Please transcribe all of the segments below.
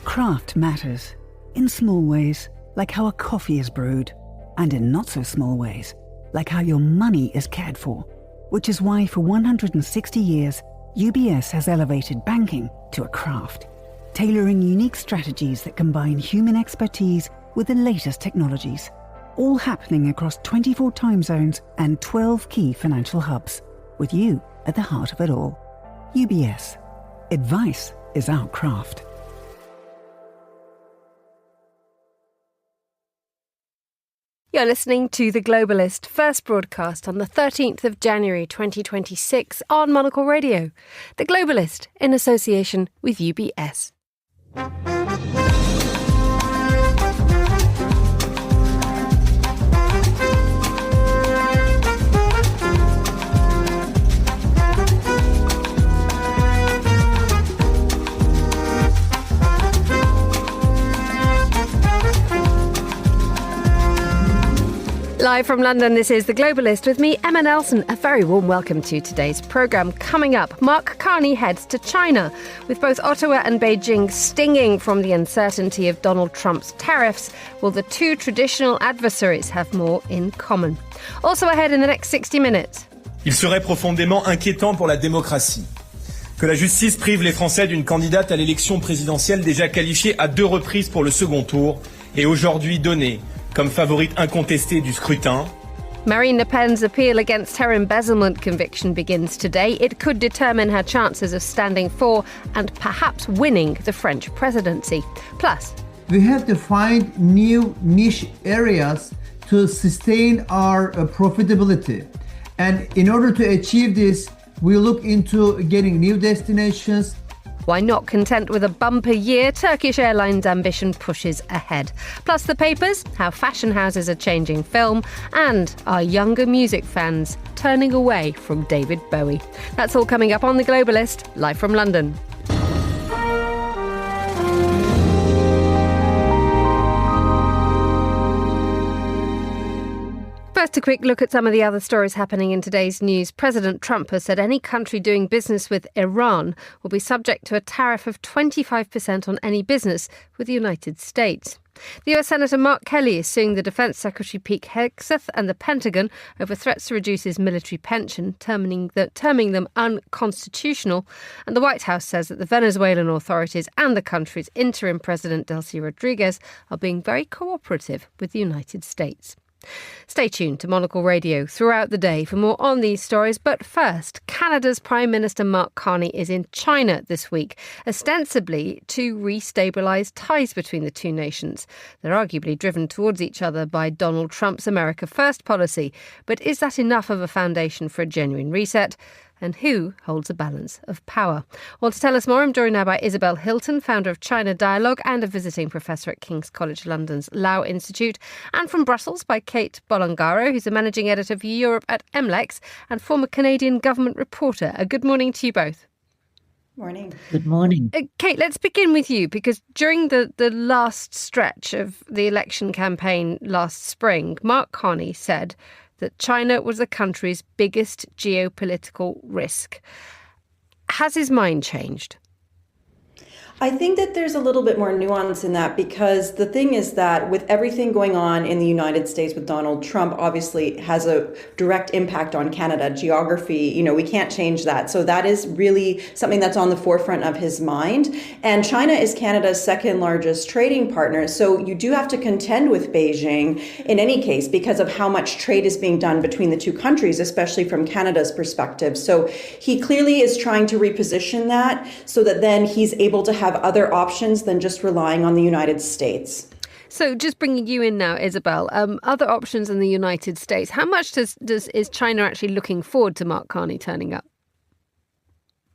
Craft matters. In small ways, like how a coffee is brewed. And in not so small ways, like how your money is cared for. Which is why for 160 years, UBS has elevated banking to a craft. Tailoring unique strategies that combine human expertise with the latest technologies. All happening across 24 time zones and 12 key financial hubs. With you at the heart of it all. UBS. Advice is our craft. You're listening to The Globalist, first broadcast on the 13th of January 2026 on Monocle Radio. The Globalist, in association with UBS. Live from London, this is The Globalist with me, Emma Nelson. A very warm welcome to today's programme. Coming up, Mark Carney heads to China, with both Ottawa and Beijing stinging from the uncertainty of Donald Trump's tariffs. Will the two traditional adversaries have more in common? Also ahead in the next 60 minutes. Il serait profondément inquiétant pour la démocratie que la justice prive les Français d'une candidate à l'élection présidentielle déjà qualifiée à 2 reprises pour le second tour et aujourd'hui donnée comme favorite incontestée du scrutin. Marine Le Pen's appeal against her embezzlement conviction begins today. It could determine her chances of standing for and perhaps winning the French presidency. Plus, we have to find new niche areas to sustain our profitability. And in order to achieve this, we look into getting new destinations. Why not content with a bumper year? Turkish Airlines' ambition pushes ahead. Plus the papers, how fashion houses are changing film, and our younger music fans turning away from David Bowie. That's all coming up on The Globalist, live from London. First, a quick look at some of the other stories happening in today's news. President Trump has said any country doing business with Iran will be subject to a tariff of 25% on any business with the United States. The US Senator Mark Carney is suing the Defense Secretary Pete Hegseth and the Pentagon over threats to reduce his military pension, terming them unconstitutional. And the White House says that the Venezuelan authorities and the country's interim president, Delcy Rodriguez, are being very cooperative with the United States. Stay tuned to Monocle Radio throughout the day for more on these stories. But first, Canada's Prime Minister Mark Carney is in China this week, ostensibly to re-stabilise ties between the two nations. They're arguably driven towards each other by Donald Trump's America First policy. But is that enough of a foundation for a genuine reset? And who holds a balance of power? Well, to tell us more, I'm joined now by Isabel Hilton, founder of China Dialogue and a visiting professor at King's College London's Lau Institute, and from Brussels by Kate Bolongaro, who's a managing editor for Europe at MLEX and former Canadian government reporter. A good morning to you both. Morning. Good morning. Kate, let's begin with you, because during the last stretch of the election campaign last spring, Mark Carney said that China was the country's biggest geopolitical risk. Has his mind changed? I think that there's a little bit more nuance in that, because the thing is that with everything going on in the United States with Donald Trump, obviously has a direct impact on Canada. Geography, we can't change that. So that is really something that's on the forefront of his mind. And China is Canada's second largest trading partner. So you do have to contend with Beijing in any case because of how much trade is being done between the two countries, especially from Canada's perspective. So he clearly is trying to reposition that so that then he's able to have other options than just relying on the United States. So just bringing you in now, Isabel, other options in the United States. How much is China actually looking forward to Mark Carney turning up?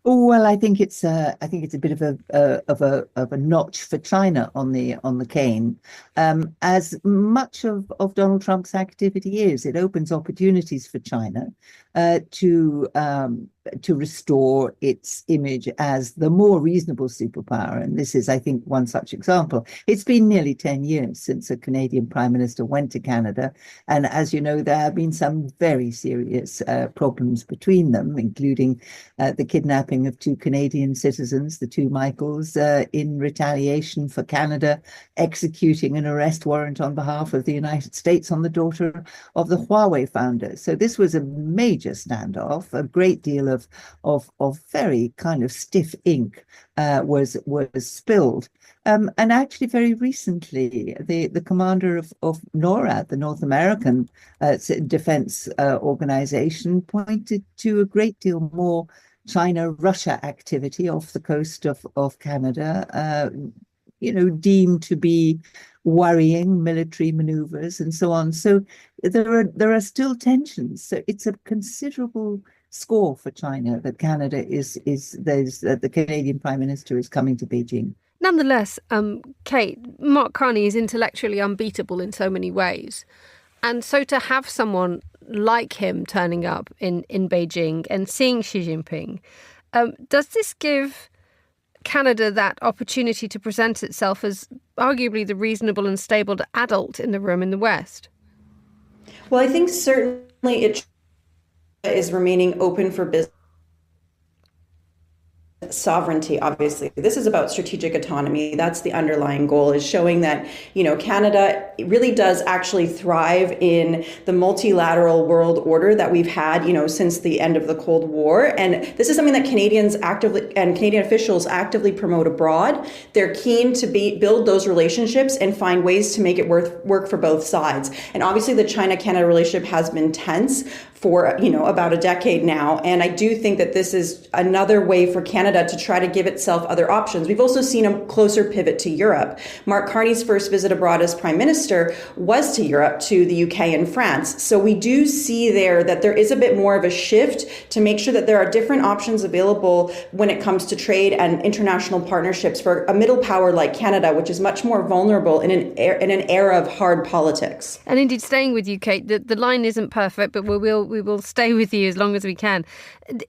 Oh, well, I think it's a bit of a notch for China on the cane. As much of Donald Trump's activity is, it opens opportunities for China to to restore its image as the more reasonable superpower. And this is, I think, one such example. It's been nearly 10 years since a Canadian Prime Minister went to Canada. And as you know, there have been some very serious problems between them, including the kidnapping of 2 Canadian citizens, the 2 Michaels, in retaliation for Canada executing an arrest warrant on behalf of the United States on the daughter of the Huawei founder. So this was a major standoff. A great deal of very kind of stiff ink was spilled. And actually, very recently, the commander of NORAD, the North American Defense Organization, pointed to a great deal more China-Russia activity off the coast of Canada, deemed to be worrying military maneuvers and so on. So there are still tensions. So it's a considerable score for China that Canada the Canadian Prime Minister is coming to Beijing. Nonetheless, Kate, Mark Carney is intellectually unbeatable in so many ways. And so to have someone like him turning up in Beijing and seeing Xi Jinping, does this give Canada that opportunity to present itself as arguably the reasonable and stable adult in the room in the West? Well, I think certainly it is remaining open for business. Sovereignty, obviously. This is about strategic autonomy. That's the underlying goal, is showing that, Canada really does actually thrive in the multilateral world order that we've had, since the end of the Cold War. And this is something that Canadians actively and Canadian officials actively promote abroad. They're keen to build those relationships and find ways to make it work for both sides. And obviously the China-Canada relationship has been tense for, about a decade now. And I do think that this is another way for Canada to try to give itself other options. We've also seen a closer pivot to Europe. Mark Carney's first visit abroad as Prime Minister was to Europe, to the UK and France. So we do see there that there is a bit more of a shift to make sure that there are different options available when it comes to trade and international partnerships for a middle power like Canada, which is much more vulnerable in an era of hard politics. And indeed, staying with you, Kate, the line isn't perfect, but we will stay with you as long as we can.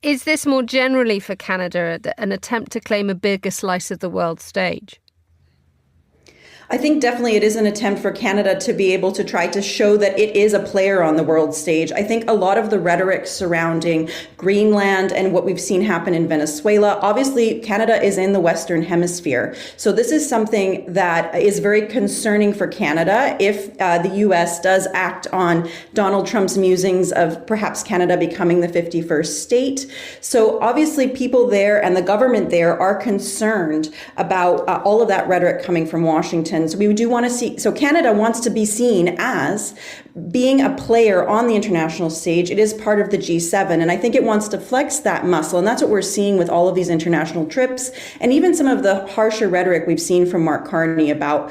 Is this more generally for Canada an attempt to claim a bigger slice of the world stage? I think definitely it is an attempt for Canada to be able to try to show that it is a player on the world stage. I think a lot of the rhetoric surrounding Greenland and what we've seen happen in Venezuela, obviously Canada is in the Western Hemisphere. So this is something that is very concerning for Canada if the US does act on Donald Trump's musings of perhaps Canada becoming the 51st state. So obviously people there and the government there are concerned about all of that rhetoric coming from Washington. So we do want to see, so Canada wants to be seen as being a player on the international stage. It is part of the G7, and I think it wants to flex that muscle, and that's what we're seeing with all of these international trips, and even some of the harsher rhetoric we've seen from Mark Carney about,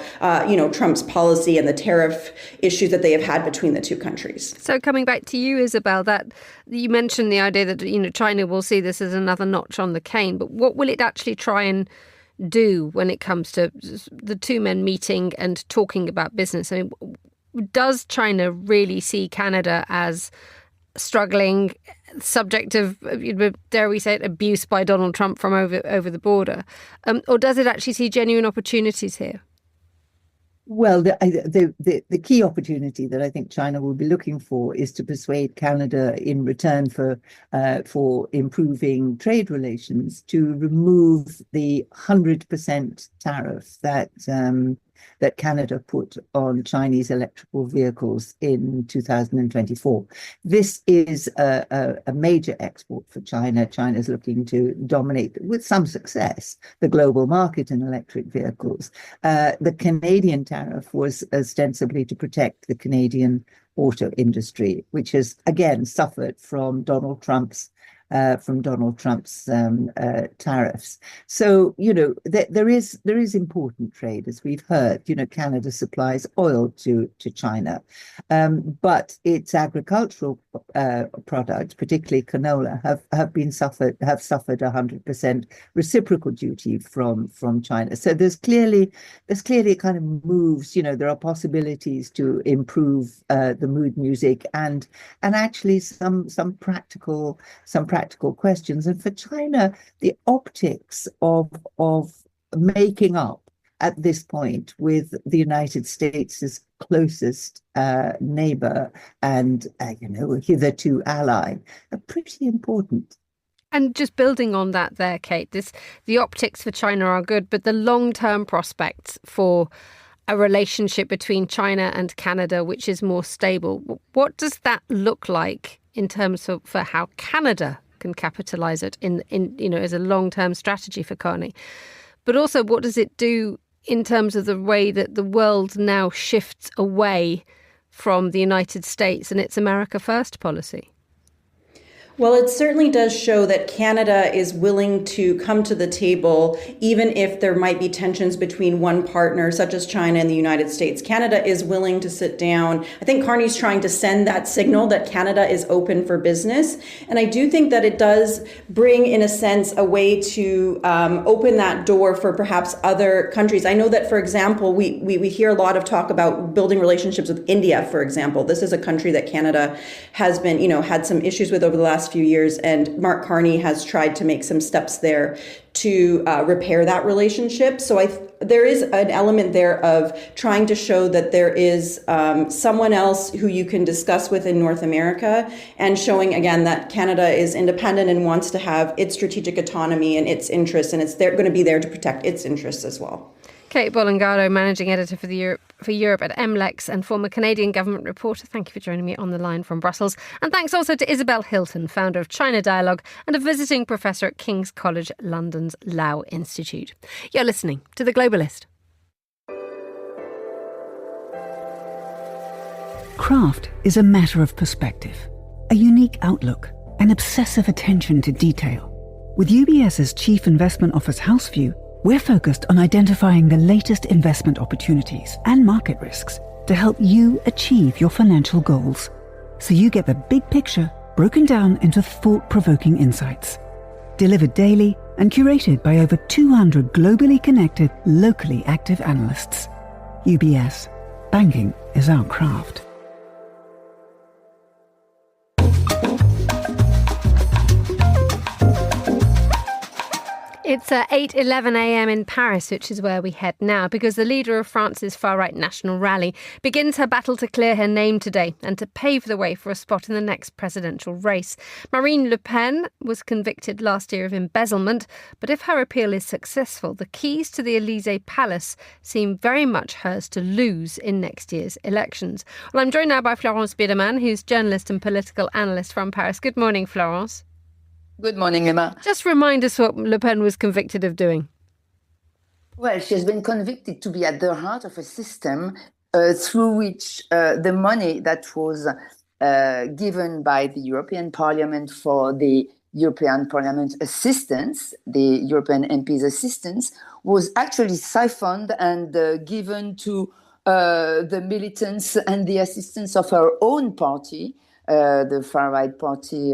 Trump's policy and the tariff issues that they have had between the two countries. So coming back to you, Isabel, that you mentioned the idea that China will see this as another notch on the cane, but what will it actually try and do when it comes to the two men meeting and talking about business? I mean, does China really see Canada as struggling, subject of, dare we say it, abuse by Donald Trump from over the border? Or does it actually see genuine opportunities here? Well, the key opportunity that I think China will be looking for is to persuade Canada, in return for improving trade relations, to remove the 100% tariff that Canada put on Chinese electrical vehicles in 2024. This is a major export for China. China's looking to dominate, with some success, the global market in electric vehicles. The Canadian tariff was ostensibly to protect the Canadian auto industry, which has again suffered from Donald Trump's tariffs. So, there is important trade, as we've heard. Canada supplies oil to China, but its agricultural products, particularly canola, have suffered 100% reciprocal duty from China. So there's clearly kind of moves. There are possibilities to improve the mood music and actually some practical practical questions. And for China, the optics of making up at this point with the United States' closest neighbor and, hitherto ally are pretty important. And just building on that there, Kate, the optics for China are good, but the long-term prospects for a relationship between China and Canada, which is more stable, what does that look like in terms of for how Canada can capitalise it in as a long-term strategy for Carney? But also, what does it do in terms of the way that the world now shifts away from the United States and its America First policy? Well, it certainly does show that Canada is willing to come to the table, even if there might be tensions between one partner, such as China and the United States. Canada is willing to sit down. I think Carney's trying to send that signal that Canada is open for business. And I do think that it does bring, in a sense, a way to open that door for perhaps other countries. I know that, for example, we hear a lot of talk about building relationships with India, for example. This is a country that Canada has been, had some issues with over the last few years, and Mark Carney has tried to make some steps there to repair that relationship. So there is an element there of trying to show that there is someone else who you can discuss with in North America, and showing again that Canada is independent and wants to have its strategic autonomy and its interests, and they're going to be there to protect its interests as well. Kate Bolingado, Managing Editor for Europe at MLEX and former Canadian government reporter. Thank you for joining me on the line from Brussels. And thanks also to Isabel Hilton, founder of China Dialogue and a visiting professor at King's College London's Lau Institute. You're listening to The Globalist. Craft is a matter of perspective, a unique outlook, an obsessive attention to detail. With UBS's Chief Investment Office House View, we're focused on identifying the latest investment opportunities and market risks to help you achieve your financial goals, so you get the big picture broken down into thought-provoking insights. Delivered daily and curated by over 200 globally connected, locally active analysts. UBS. Banking is our craft. It's 8:11 a.m. in Paris, which is where we head now, because the leader of France's far-right National Rally begins her battle to clear her name today and to pave the way for a spot in the next presidential race. Marine Le Pen was convicted last year of embezzlement, but if her appeal is successful, the keys to the Élysée Palace seem very much hers to lose in next year's elections. Well, I'm joined now by Florence Biedermann, who's journalist and political analyst from Paris. Good morning, Florence. Good morning, Emma. Just remind us what Le Pen was convicted of doing. Well, she has been convicted to be at the heart of a system through which the money that was given by the European Parliament for the European Parliament assistance, the European MPs' assistance, was actually siphoned and given to the militants and the assistants of her own party, the far-right party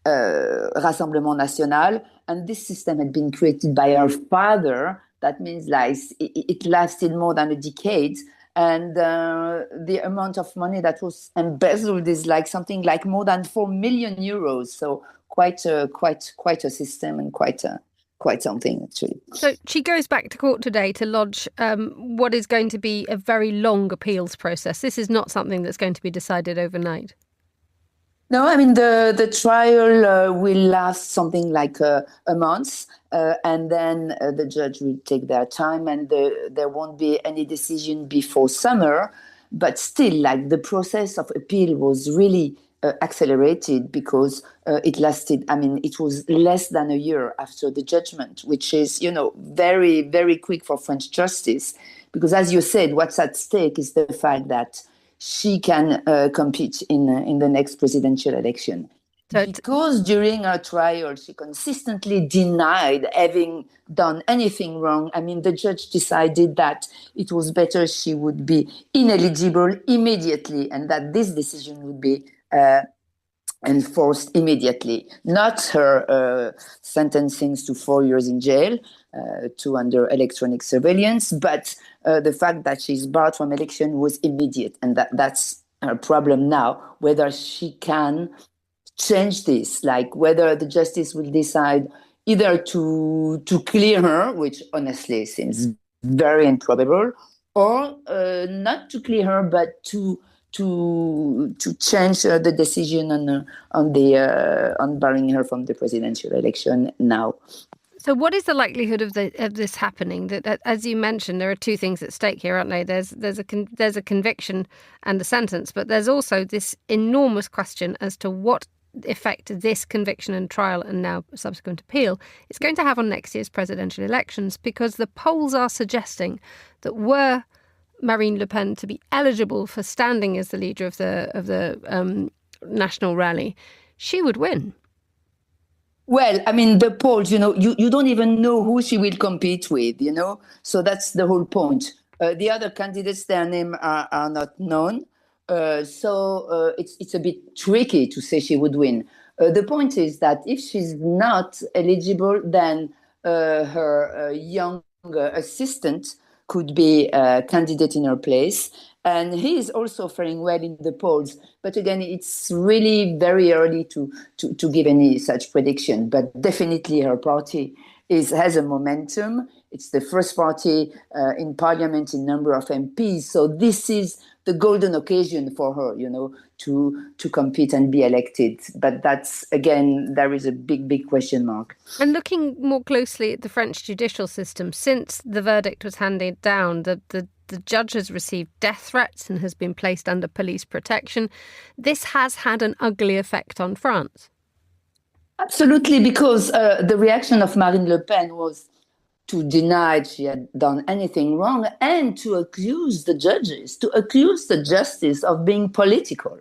Rassemblement National. And this system had been created by her father. That means it lasted more than a decade. And the amount of money that was embezzled is something like more than 4 million euros. So quite a system and quite something, actually. So she goes back to court today to lodge what is going to be a very long appeals process. This is not something that's going to be decided overnight. No, I mean, the trial will last something like a month, and then the judge will take their time, and there won't be any decision before summer. But still, the process of appeal was really accelerated because it lasted, it was less than a year after the judgment, which is, very, very quick for French justice. Because as you said, what's at stake is the fact that she can compete in the next presidential election. Because during her trial, she consistently denied having done anything wrong. The judge decided that it was better she would be ineligible immediately and that this decision would be enforced immediately. Not her sentencing to 4 years in jail, 2 under electronic surveillance, but the fact that she's barred from election was immediate. And that's her problem now, whether she can change this, like whether the justice will decide either to clear her, which honestly seems very improbable, or not to clear her, but to change the decision on barring her from the presidential election now. So what is the likelihood of this happening? That, as you mentioned, there are two things at stake here, aren't they? There's a conviction and a sentence, but there's also this enormous question as to what effect this conviction and trial and now subsequent appeal is going to have on next year's presidential elections, because the polls are suggesting that were Marine Le Pen to be eligible for standing as the leader of the national rally, she would win. Well, I mean, the polls, you don't even know who she will compete with, so that's the whole point. The other candidates, their names are not known. So it's a bit tricky to say she would win. The point is that if she's not eligible, then her young assistant could be a candidate in her place. And he is also faring well in the polls. But again, it's really very early to give any such prediction. But definitely her party has a momentum. It's the first party in parliament in number of MPs. So this is the golden occasion for her, to compete and be elected. But that's, again, there is a big question mark. And looking more closely at the French judicial system, since the verdict was handed down, the judge has received death threats and has been placed under police protection. This has had an ugly effect on France. Absolutely, because the reaction of Marine Le Pen was to deny she had done anything wrong and to accuse the judges, to accuse the justice of being political.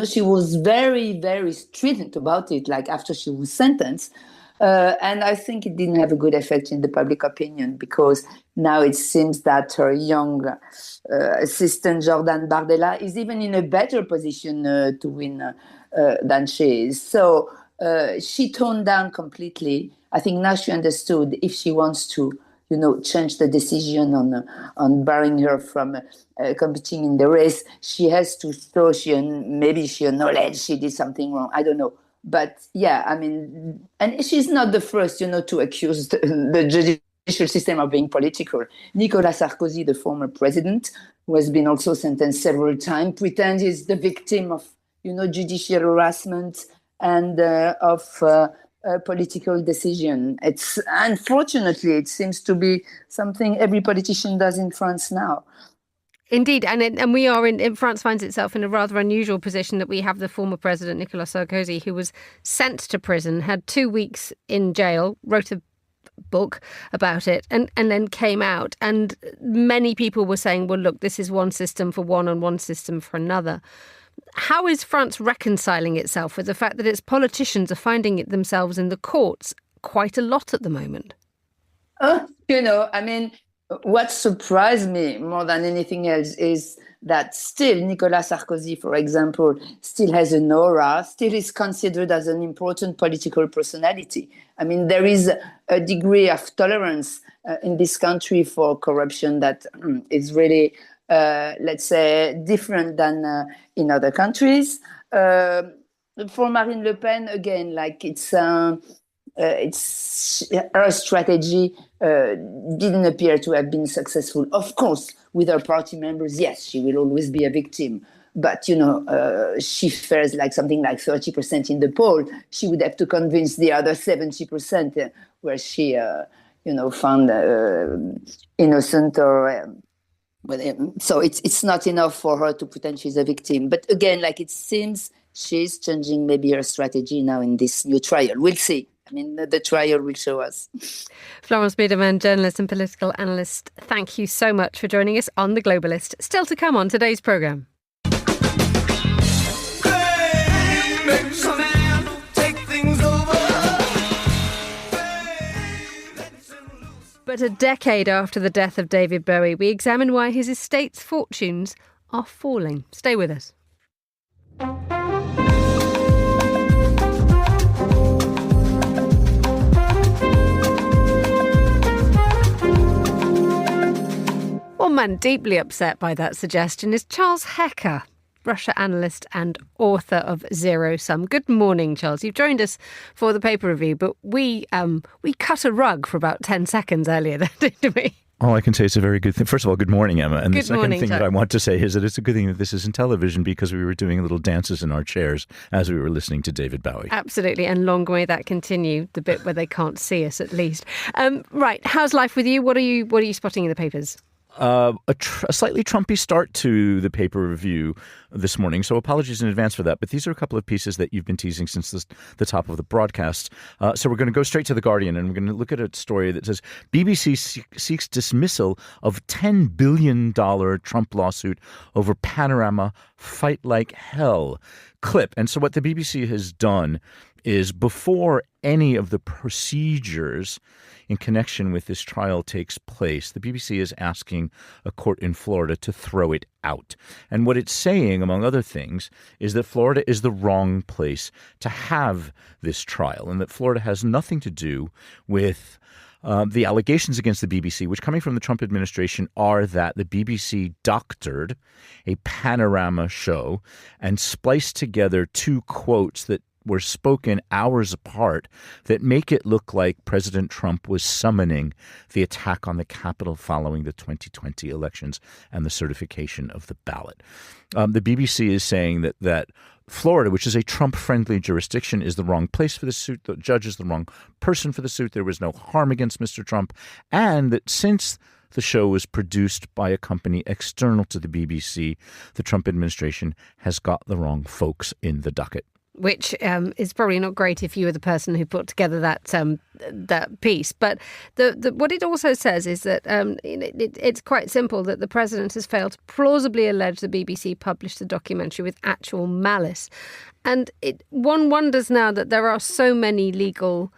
She was very, very strident about it, like after she was sentenced. And I think it didn't have a good effect in the public opinion, because now it seems that her young assistant, Jordan Bardella, is even in a better position to win than she is. So she toned down completely. I think now she understood if she wants to, change the decision on barring her from competing in the race, she has to show maybe she acknowledged she did something wrong. I don't know. But yeah, I mean, and she's not the first, to accuse the judicial system of being political. Nicolas Sarkozy, the former president, who has been also sentenced several times, pretends he's the victim of, judicial harassment and of political decision. It's unfortunately, it seems to be something every politician does in France now. Indeed, and we are in France finds itself in a rather unusual position that we have the former president, Nicolas Sarkozy, who was sent to prison, had 2 weeks in jail, wrote a book about it, and then came out. And many people were saying, well, look, this is one system for one and one system for another. How is France reconciling itself with the fact that its politicians are finding it themselves in the courts quite a lot at the moment? I mean, what surprised me more than anything else is that still Nicolas Sarkozy, for example, still has an aura, still is considered as an important political personality. I mean, there is a degree of tolerance in this country for corruption that is really, let's say, different than in other countries. For Marine Le Pen, again, like it's her strategy didn't appear to have been successful. Of course, with her party members, yes, she will always be a victim. But, she fares like something like 30% in the poll. She would have to convince the other 70% where she, found innocent or... so it's not enough for her to pretend she's a victim. But again, like it seems she's changing maybe her strategy now in this new trial. We'll see. I mean, the trial will show us. Florence Biedermann, journalist and political analyst, thank you so much for joining us on The Globalist. Still to come on today's programme. But a decade after the death of David Bowie, we examine why his estate's fortunes are falling. Stay with us. One man deeply upset by that suggestion is Charles Hecker. Russia analyst and author of Zero Sum. Good morning, Charles. You've joined us for the paper review, but we cut a rug for about 10 seconds earlier, didn't we? All I can say is a very good thing. First of all, good morning, Emma. And good the second morning, thing Chuck. that I want to say is that it's a good thing that this isn't television, because we were doing little dances in our chairs as we were listening to David Bowie. Absolutely, and long may that continue, the bit where they can't see us at least. Right, how's life with you? What are you spotting in the papers? A slightly Trumpy start to the paper review this morning, so apologies in advance for that. But these are a couple of pieces that you've been teasing since the top of the broadcast. So we're going to go straight to The Guardian, and we're going to look at a story that says BBC seeks dismissal of $10 billion Trump lawsuit over Panorama Fight Like Hell clip. And so what the BBC has done is, before any of the procedures in connection with this trial takes place, the BBC is asking a court in Florida to throw it out. And what it's saying, among other things, is that Florida is the wrong place to have this trial, and that Florida has nothing to do with the allegations against the BBC, which, coming from the Trump administration, are that the BBC doctored a Panorama show and spliced together two quotes that were spoken hours apart that make it look like President Trump was summoning the attack on the Capitol following the 2020 elections and the certification of the ballot. The BBC is saying that Florida, which is a Trump-friendly jurisdiction, is the wrong place for the suit. The judge is the wrong person for the suit. There was no harm against Mr. Trump. And that since the show was produced by a company external to the BBC, the Trump administration has got the wrong folks in the docket. Which is probably not great if you were the person who put together that piece. But what it also says is that it's quite simple, that the president has failed to plausibly allege the BBC published the documentary with actual malice. And one wonders now that there are so many legal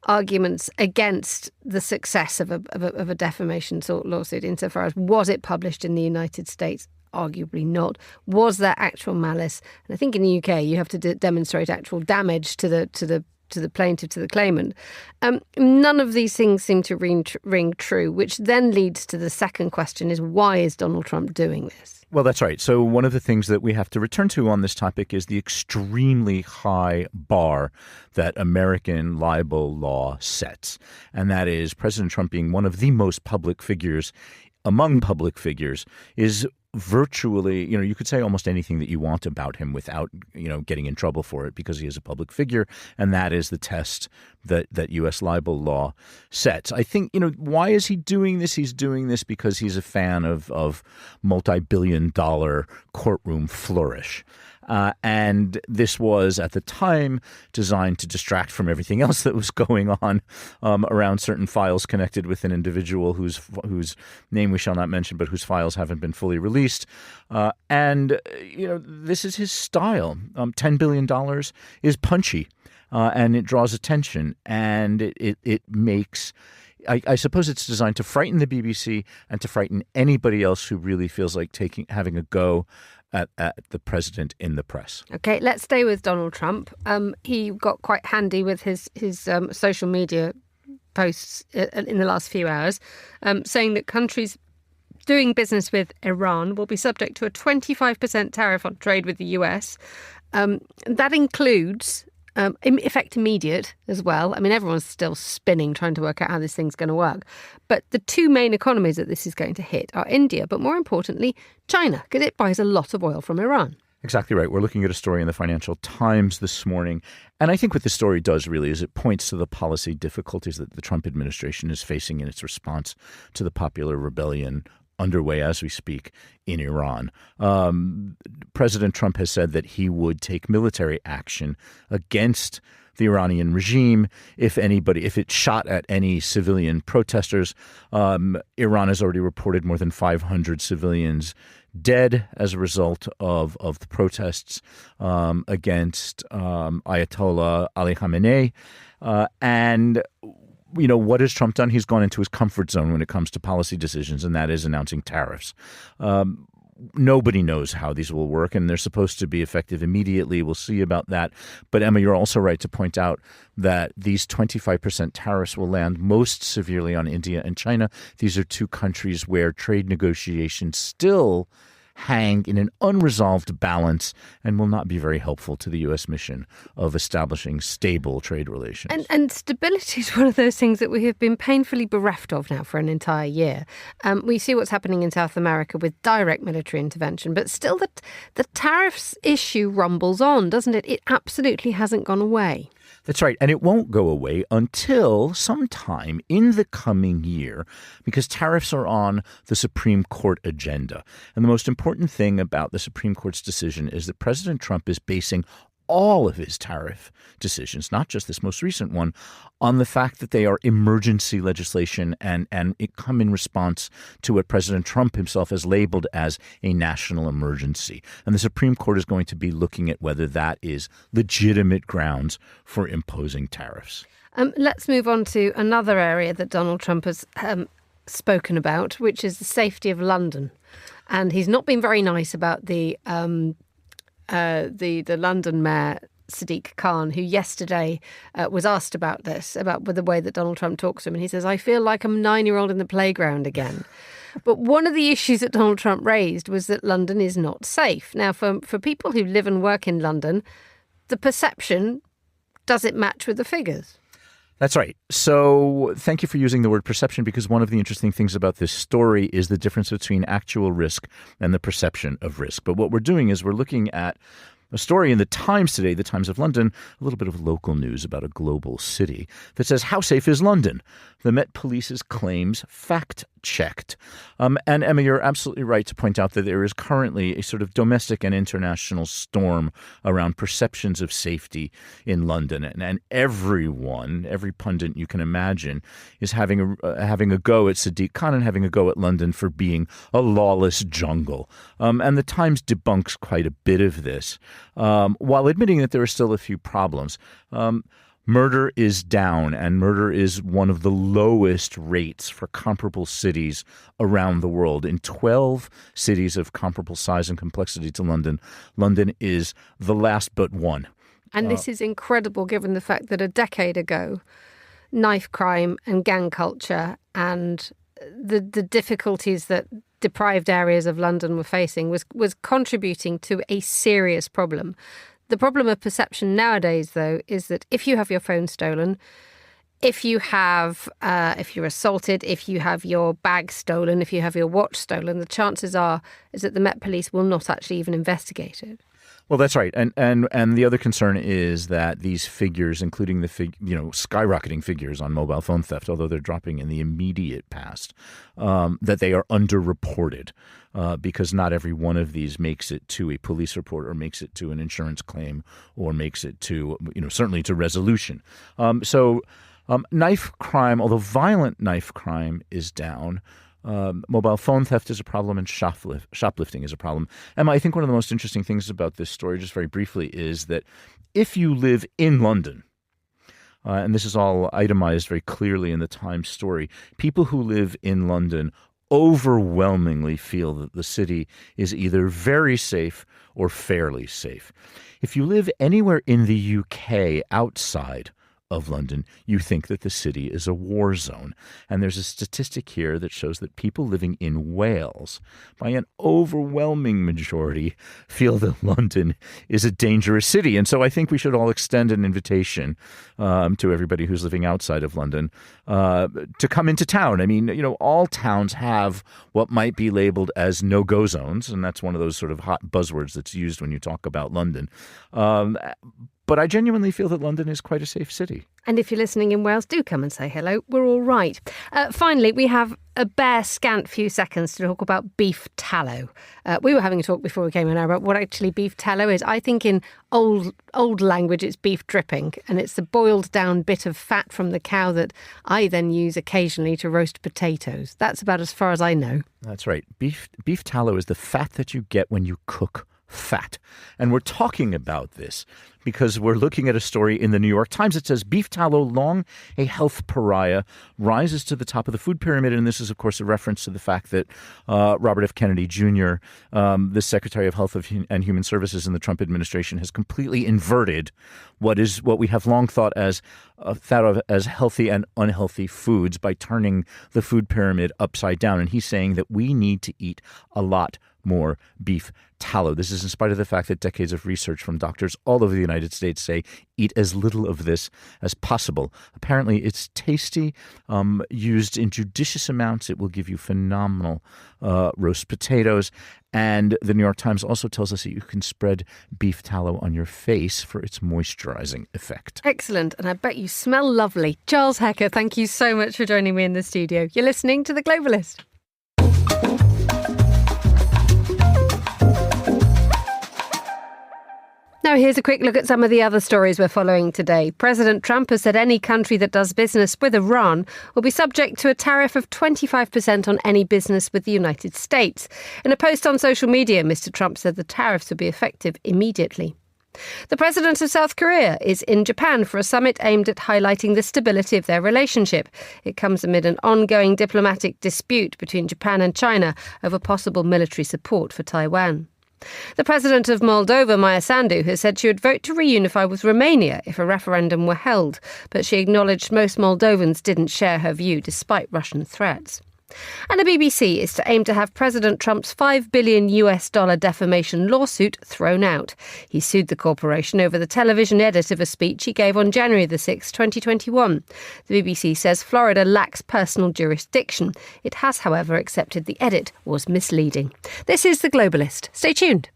arguments against the success of a defamation lawsuit, insofar as, was it published in the United States? Arguably not. Was there actual malice? And I think in the UK you have to demonstrate actual damage to the plaintiff, to the claimant. None of these things seem to ring true, which then leads to the second question: is why is Donald Trump doing this? Well, that's right. So one of the things that we have to return to on this topic is the extremely high bar that American libel law sets. And that is, President Trump, being one of the most public figures among public figures, is virtually, you could say almost anything that you want about him without, getting in trouble for it, because he is a public figure. And that is the test that U.S. libel law sets. I think, why is he doing this? He's doing this because he's a fan of multi-billion-dollar courtroom flourish. And this was, at the time, designed to distract from everything else that was going on around certain files connected with an individual whose name we shall not mention, but whose files haven't been fully released. And this is his style. $10 billion is punchy, and it draws attention, and it makes... I suppose it's designed to frighten the BBC and to frighten anybody else who really feels like having a go at the president in the press. Okay, let's stay with Donald Trump. He got quite handy with his social media posts in the last few hours, saying that countries doing business with Iran will be subject to a 25% tariff on trade with the US. That includes... effect immediate as well. I mean, everyone's still spinning, trying to work out how this thing's going to work. But the two main economies that this is going to hit are India, but more importantly, China, because it buys a lot of oil from Iran. Exactly right. We're looking at a story in the Financial Times this morning. And I think what this story does really is it points to the policy difficulties that the Trump administration is facing in its response to the popular rebellion underway as we speak in Iran. President Trump has said that he would take military action against the Iranian regime if it shot at any civilian protesters. Iran has already reported more than 500 civilians dead as a result of the protests against Ayatollah Ali Khamenei. And what has Trump done? He's gone into his comfort zone when it comes to policy decisions, and that is announcing tariffs. Nobody knows how these will work, and they're supposed to be effective immediately. We'll see about that. But Emma, you're also right to point out that these 25% tariffs will land most severely on India and China. These are two countries where trade negotiations still hang in an unresolved balance and will not be very helpful to the U.S. mission of establishing stable trade relations. And stability is one of those things that we have been painfully bereft of now for an entire year. We see what's happening in South America with direct military intervention, but still the tariffs issue rumbles on, doesn't it? It absolutely hasn't gone away. That's right. And it won't go away until sometime in the coming year, because tariffs are on the Supreme Court agenda. And the most important thing about the Supreme Court's decision is that President Trump is basing all of his tariff decisions, not just this most recent one, on the fact that they are emergency legislation and it come in response to what President Trump himself has labeled as a national emergency. And the Supreme Court is going to be looking at whether that is legitimate grounds for imposing tariffs. Let's move on to another area that Donald Trump has spoken about, which is the safety of London. And he's not been very nice about the London mayor, Sadiq Khan, who yesterday was asked about this, about the way that Donald Trump talks to him. And he says, I feel like I'm a 9-year-old in the playground again. But one of the issues that Donald Trump raised was that London is not safe. Now, for people who live and work in London, the perception, does it match with the figures? That's right. So thank you for using the word perception, because one of the interesting things about this story is the difference between actual risk and the perception of risk. But what we're doing is we're looking at a story in the Times today, the Times of London, a little bit of local news about a global city that says, how safe is London? The Met Police's claims fact-checked. And Emma, you're absolutely right to point out that there is currently a sort of domestic and international storm around perceptions of safety in London. And everyone, every pundit you can imagine, is having a go at Sadiq Khan and having a go at London for being a lawless jungle. And the Times debunks quite a bit of this, while admitting that there are still a few problems. Murder is down, and murder is one of the lowest rates for comparable cities around the world. In 12 cities of comparable size and complexity to London, London is the last but one. And this is incredible given the fact that a decade ago, knife crime and gang culture and the difficulties that deprived areas of London were facing was contributing to a serious problem. The problem of perception nowadays, though, is that if you have your phone stolen, if you're assaulted, if you have your bag stolen, if you have your watch stolen, the chances is that the Met Police will not actually even investigate it. Well, that's right. And the other concern is that these figures, including the skyrocketing figures on mobile phone theft, although they're dropping in the immediate past, that they are underreported because not every one of these makes it to a police report or makes it to an insurance claim or makes it to, certainly to resolution. So knife crime, although violent knife crime is down, mobile phone theft is a problem and shoplifting is a problem. Emma, I think one of the most interesting things about this story, just very briefly, is that if you live in London, and this is all itemized very clearly in the Times story, people who live in London overwhelmingly feel that the city is either very safe or fairly safe. If you live anywhere in the UK outside of London, you think that the city is a war zone. And there's a statistic here that shows that people living in Wales, by an overwhelming majority, feel that London is a dangerous city. And so I think we should all extend an invitation to everybody who's living outside of London to come into town. I mean, all towns have what might be labeled as no-go zones, and that's one of those sort of hot buzzwords that's used when you talk about London. But I genuinely feel that London is quite a safe city. And if you're listening in Wales, do come and say hello. We're all right. Finally, we have a bare scant few seconds to talk about beef tallow. We were having a talk before we came in about what actually beef tallow is. I think in old language, it's beef dripping, and it's the boiled down bit of fat from the cow that I then use occasionally to roast potatoes. That's about as far as I know. That's right. Beef tallow is the fat that you get when you cook fat. And we're talking about this because we're looking at a story in the New York Times that says beef tallow, long a health pariah, rises to the top of the food pyramid. And this is, of course, a reference to the fact that Robert F. Kennedy Jr., the Secretary of Health and Human Services in the Trump administration, has completely inverted what we have long thought as healthy and unhealthy foods by turning the food pyramid upside down. And he's saying that we need to eat a lot more beef tallow. This is in spite of the fact that decades of research from doctors all over the United States say eat as little of this as possible. Apparently, it's tasty. Used in judicious amounts, it will give you phenomenal roast potatoes. And the New York Times also tells us that you can spread beef tallow on your face for its moisturizing effect. Excellent. And I bet you smell lovely. Charles Hecker, thank you so much for joining me in the studio. You're listening to The Globalist. Now, here's a quick look at some of the other stories we're following today. President Trump has said any country that does business with Iran will be subject to a tariff of 25% on any business with the United States. In a post on social media, Mr. Trump said the tariffs would be effective immediately. The president of South Korea is in Japan for a summit aimed at highlighting the stability of their relationship. It comes amid an ongoing diplomatic dispute between Japan and China over possible military support for Taiwan. The president of Moldova, Maya Sandu, has said she would vote to reunify with Romania if a referendum were held, but she acknowledged most Moldovans didn't share her view despite Russian threats. And the BBC is to aim to have President Trump's $5 billion defamation lawsuit thrown out. He sued the corporation over the television edit of a speech he gave on January the 6th, 2021. The BBC says Florida lacks personal jurisdiction. It has, however, accepted the edit was misleading. This is The Globalist. Stay tuned.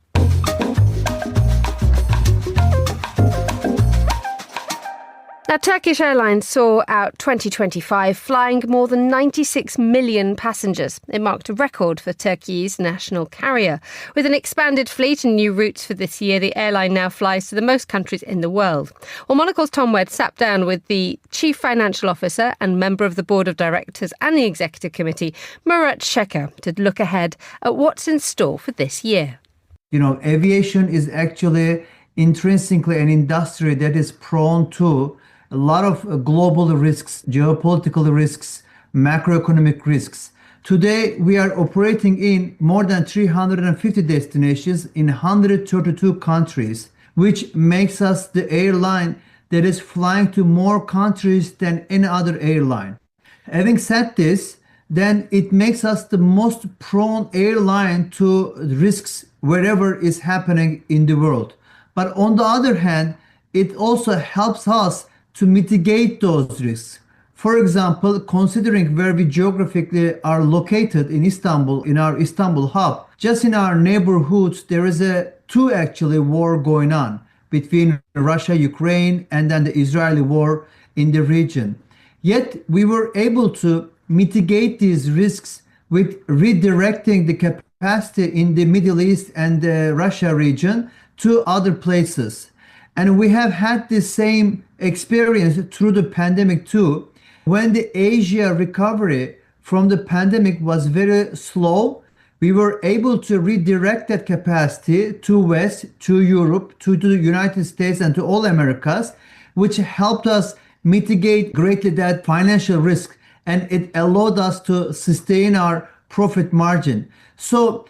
Now, Turkish Airlines saw out 2025 flying more than 96 million passengers. It marked a record for Turkey's national carrier. With an expanded fleet and new routes for this year, the airline now flies to the most countries in the world. Well, Monocle's Tom Wedd sat down with the Chief Financial Officer and member of the Board of Directors and the Executive Committee, Murat Şeker, to look ahead at what's in store for this year. Aviation is actually intrinsically an industry that is prone to a lot of global risks, geopolitical risks, macroeconomic risks. Today, we are operating in more than 350 destinations in 132 countries, which makes us the airline that is flying to more countries than any other airline. Having said this, then it makes us the most prone airline to risks wherever is happening in the world. But on the other hand, it also helps us to mitigate those risks. For example, considering where we geographically are located in Istanbul, in our Istanbul hub, just in our neighborhoods, there is two war going on between Russia, Ukraine, and then the Israeli war in the region. Yet we were able to mitigate these risks with redirecting the capacity in the Middle East and the Russia region to other places. And we have had the same experience through the pandemic too. When the Asia recovery from the pandemic was very slow, we were able to redirect that capacity to West, to Europe, to the United States, and to all Americas, which helped us mitigate greatly that financial risk, and it allowed us to sustain our profit margin. So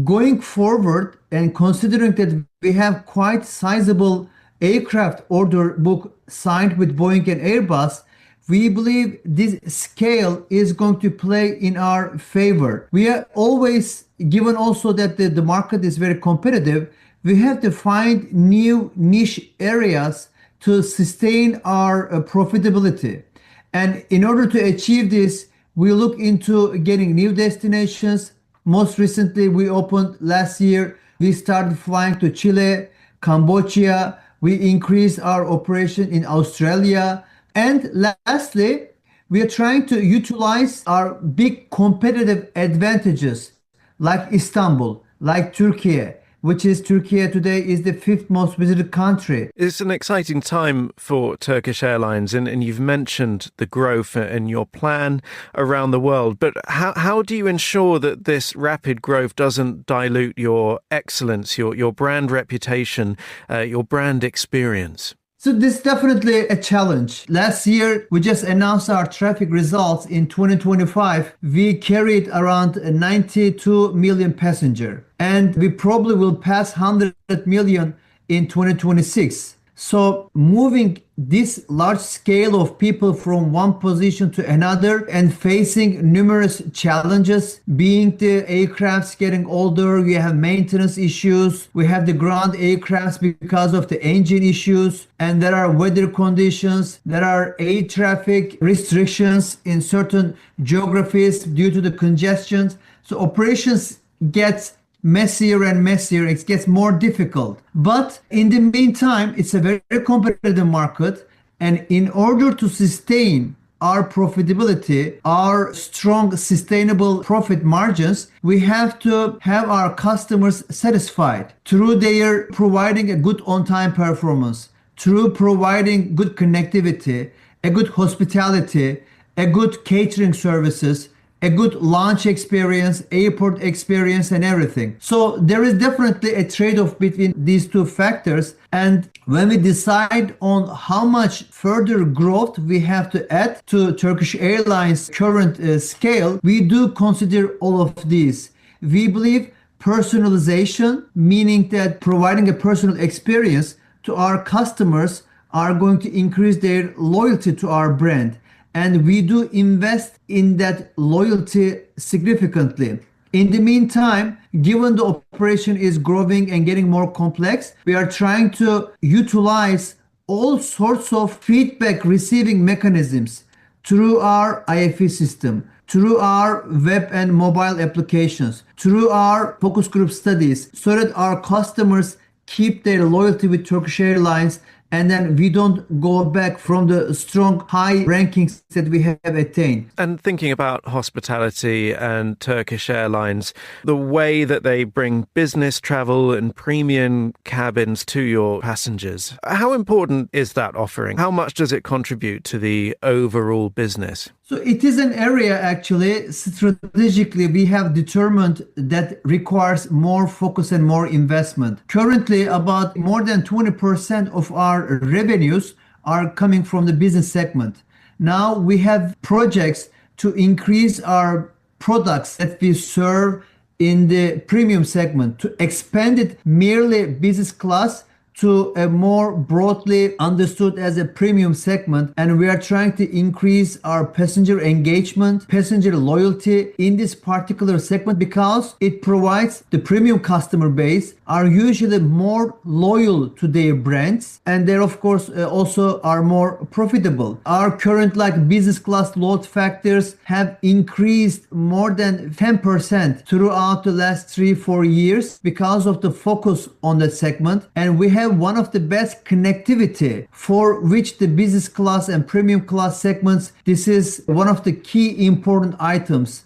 going forward, and considering that we have quite sizable aircraft order book signed with Boeing and Airbus, we believe this scale is going to play in our favor. We are always, given also that the market is very competitive, we have to find new niche areas to sustain our profitability. And in order to achieve this, we look into getting new destinations. Most recently, we opened last year, we started flying to Chile, Cambodia. We increased our operation in Australia. And lastly, we are trying to utilize our big competitive advantages like Istanbul, like Turkey, which is Turkey today is the 5th most visited country. It's an exciting time for Turkish Airlines, and you've mentioned the growth and your plan around the world. But how do you ensure that this rapid growth doesn't dilute your excellence, your brand reputation, your brand experience? So this is definitely a challenge. Last year, we just announced our traffic results. In 2025, we carried around 92 million passengers, and we probably will pass 100 million in 2026. So moving this large scale of people from one position to another and facing numerous challenges, being the aircrafts getting older, you have maintenance issues, we have the ground aircrafts because of the engine issues, and there are weather conditions, there are air traffic restrictions in certain geographies due to the congestions. So operations get messier and messier, it gets more difficult. But in the meantime, it's a very competitive market. And in order to sustain our profitability, our strong, sustainable profit margins, we have to have our customers satisfied through their providing a good on-time performance, through providing good connectivity, a good hospitality, a good catering services, a good launch experience, airport experience, and everything. So there is definitely a trade-off between these two factors. And when we decide on how much further growth we have to add to Turkish Airlines' current scale, we do consider all of these. We believe personalization, meaning that providing a personal experience to our customers are going to increase their loyalty to our brand. And we do invest in that loyalty significantly. In the meantime, given the operation is growing and getting more complex, we are trying to utilize all sorts of feedback receiving mechanisms through our IFE system, through our web and mobile applications, through our focus group studies, so that our customers keep their loyalty with Turkish Airlines, and then we don't go back from the strong high rankings that we have attained. And thinking about hospitality and Turkish Airlines, the way that they bring business travel and premium cabins to your passengers, how important is that offering? How much does it contribute to the overall business? So it is an area actually strategically we have determined that requires more focus and more investment. Currently, about more than 20% of our revenues are coming from the business segment. Now we have projects to increase our products that we serve in the premium segment, to expand it merely business class to a more broadly understood as a premium segment. And we are trying to increase our passenger engagement, passenger loyalty in this particular segment, because it provides the premium customer base are usually more loyal to their brands, and they of course also are more profitable. Our current business class load factors have increased more than 10% throughout the last 3-4 years because of the focus on that segment, and we have one of the best connectivity for which the business class and premium class segments, this is one of the key important items,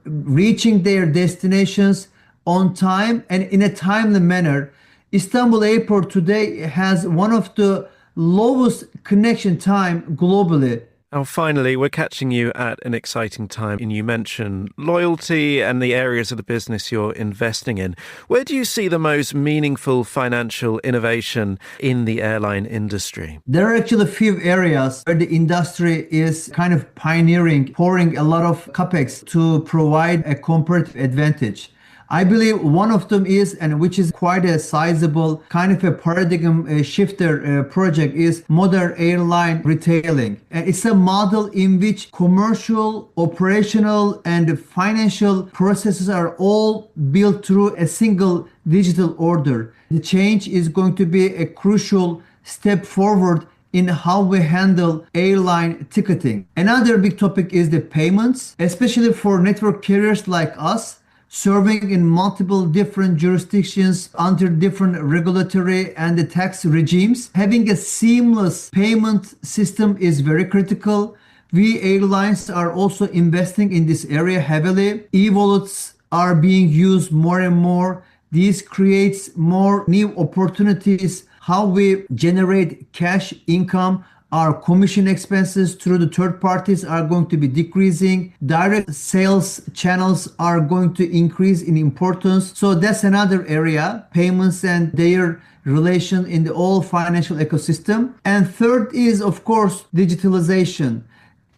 reaching their destinations on time and in a timely manner. Istanbul Airport today has one of the lowest connection time globally. Now, finally, we're catching you at an exciting time, and you mentioned loyalty and the areas of the business you're investing in. Where do you see the most meaningful financial innovation in the airline industry? There are actually a few areas where the industry is kind of pioneering, pouring a lot of capex to provide a comparative advantage. I believe one of them is, and which is quite a sizable kind of a paradigm shifter project, is modern airline retailing. It's a model in which commercial, operational, and financial processes are all built through a single digital order. The change is going to be a crucial step forward in how we handle airline ticketing. Another big topic is the payments, especially for network carriers like us, serving in multiple different jurisdictions under different regulatory and the tax regimes. Having a seamless payment system is very critical. We airlines are also investing in this area heavily. E-wallets are being used more and more. This creates more new opportunities, how we generate cash income. Our commission expenses through the third parties are going to be decreasing. Direct sales channels are going to increase in importance. So that's another area, payments and their relation in the whole financial ecosystem. And third is, of course, digitalization.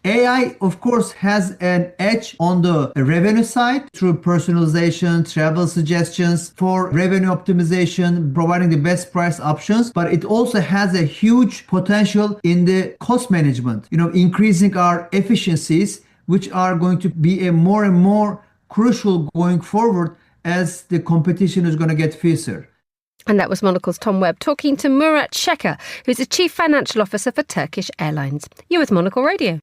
AI, of course, has an edge on the revenue side through personalization, travel suggestions for revenue optimization, providing the best price options. But it also has a huge potential in the cost management, increasing our efficiencies, which are going to be a more and more crucial going forward as the competition is going to get fiercer. And that was Monocle's Tom Webb talking to Murat Şeker, who's the Chief Financial Officer for Turkish Airlines. You're with Monocle Radio.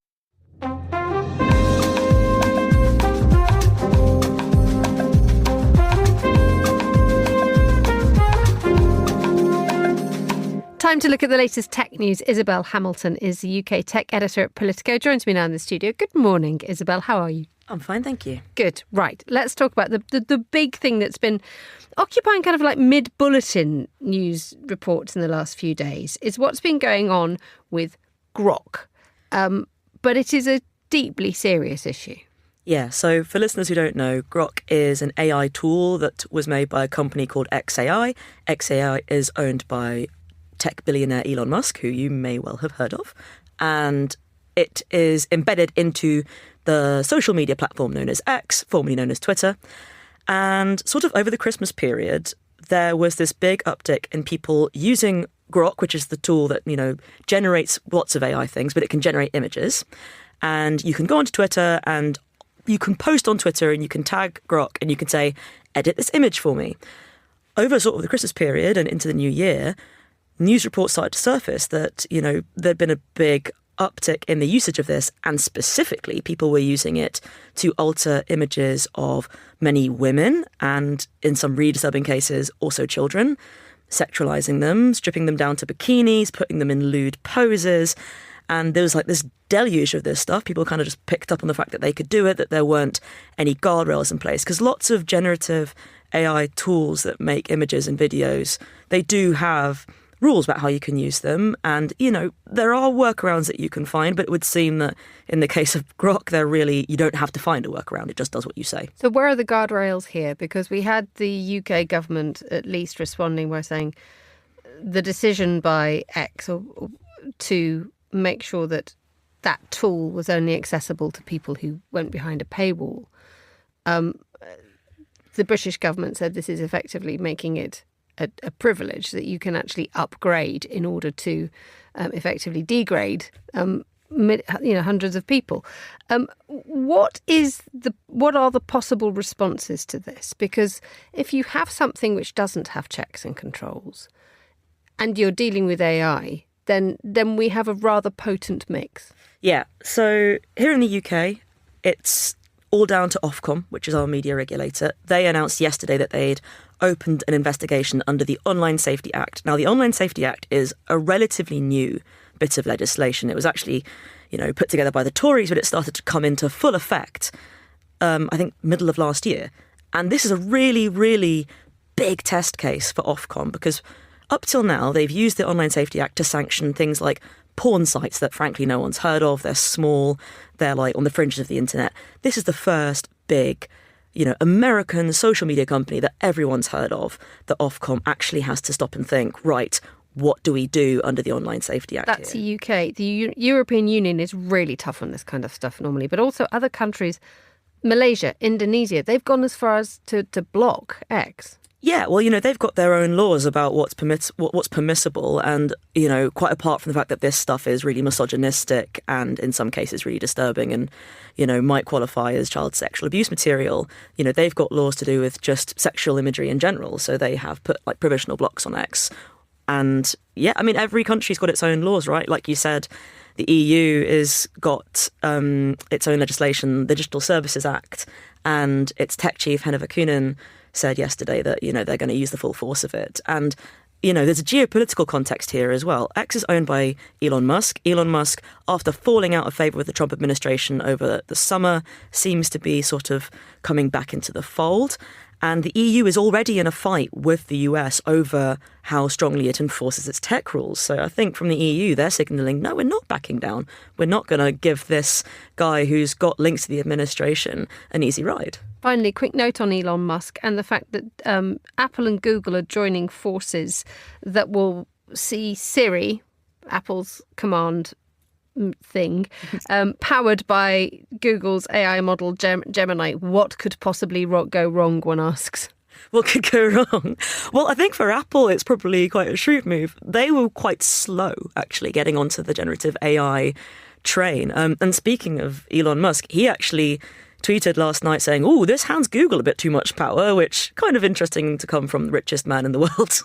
Time to look at the latest tech news. Isabel Hamilton is the UK tech editor at Politico. Joins me now in the studio. Good morning, Isabel. How are you? I'm fine, thank you. Good. Right. Let's talk about the big thing that's been occupying kind of like mid-bulletin news reports in the last few days is what's been going on with Grok. But it is a deeply serious issue. Yeah, so for listeners who don't know, Grok is an AI tool that was made by a company called XAI. XAI is owned by tech billionaire Elon Musk, who you may well have heard of. And it is embedded into the social media platform known as X, formerly known as Twitter. And sort of over the Christmas period, there was this big uptick in people using Grok, which is the tool that, generates lots of AI things, but it can generate images. And you can go onto Twitter and you can post on Twitter and you can tag Grok and you can say, edit this image for me. Over sort of the Christmas period and into the new year, news reports started to surface that, there'd been a big uptick in the usage of this, and specifically people were using it to alter images of many women and, in some really disturbing cases, also children, sexualizing them, stripping them down to bikinis, putting them in lewd poses. And there was like this deluge of this stuff. People kind of just picked up on the fact that they could do it, that there weren't any guardrails in place. Because lots of generative AI tools that make images and videos, they do have rules about how you can use them. And, there are workarounds that you can find, but it would seem that in the case of Grok, you don't have to find a workaround. It just does what you say. So where are the guardrails here? Because we had the UK government at least responding by saying the decision by X to make sure that that tool was only accessible to people who went behind a paywall. The British government said this is effectively making it a privilege that you can actually upgrade in order to effectively degrade hundreds of people. What are the possible responses to this? Because if you have something which doesn't have checks and controls and you're dealing with AI, then we have a rather potent mix. Yeah, so here in the UK, it's all down to Ofcom, which is our media regulator. They announced yesterday that they'd opened an investigation under the Online Safety Act. Now, the Online Safety Act is a relatively new bit of legislation. It was actually, put together by the Tories, but it started to come into full effect, I think, middle of last year. And this is a really, really big test case for Ofcom because up till now, they've used the Online Safety Act to sanction things like porn sites that, frankly, no one's heard of. They're small. They're like on the fringes of the internet. This is the first big, American social media company that everyone's heard of that Ofcom actually has to stop and think, right, what do we do under the Online Safety Act? That's the UK. The European Union is really tough on this kind of stuff normally, but also other countries, Malaysia, Indonesia, they've gone as far as to block X. Yeah, well, they've got their own laws about what's permissible and, quite apart from the fact that this stuff is really misogynistic and in some cases really disturbing and, might qualify as child sexual abuse material, they've got laws to do with just sexual imagery in general. So they have put like provisional blocks on X. And yeah, I mean, every country's got its own laws, right? Like you said, the EU has got its own legislation, the Digital Services Act, and its tech chief, Henna Vakunen, said yesterday that, they're going to use the full force of it. And, there's a geopolitical context here as well. X is owned by Elon Musk. Elon Musk, after falling out of favour with the Trump administration over the summer, seems to be sort of coming back into the fold. And the EU is already in a fight with the US over how strongly it enforces its tech rules. So I think from the EU, they're signalling, no, we're not backing down. We're not going to give this guy who's got links to the administration an easy ride. Finally, quick note on Elon Musk and the fact that Apple and Google are joining forces that will see Siri, Apple's command thing, powered by Google's AI model Gemini. What could possibly go wrong, one asks? What could go wrong? Well, I think for Apple, it's probably quite a shrewd move. They were quite slow, actually, getting onto the generative AI train. And speaking of Elon Musk, he actually tweeted last night saying, "Oh, this hands Google a bit too much power," which kind of interesting to come from the richest man in the world.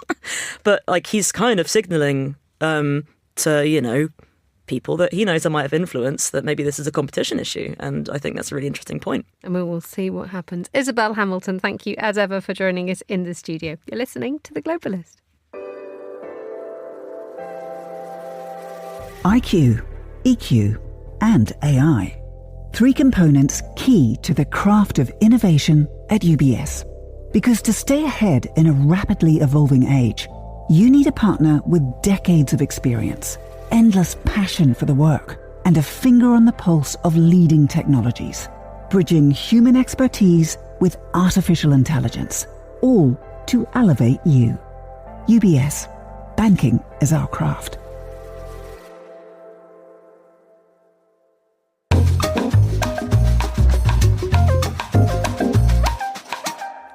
But like he's kind of signalling to, people that he knows that might have influence, that maybe this is a competition issue. And I think that's a really interesting point. And we will see what happens. Isabel Hamilton, thank you as ever for joining us in the studio. You're listening to The Globalist. IQ, EQ, and AI. 3 components key to the craft of innovation at UBS. Because to stay ahead in a rapidly evolving age, you need a partner with decades of experience, endless passion for the work, and a finger on the pulse of leading technologies, bridging human expertise with artificial intelligence, all to elevate you. UBS. Banking is our craft.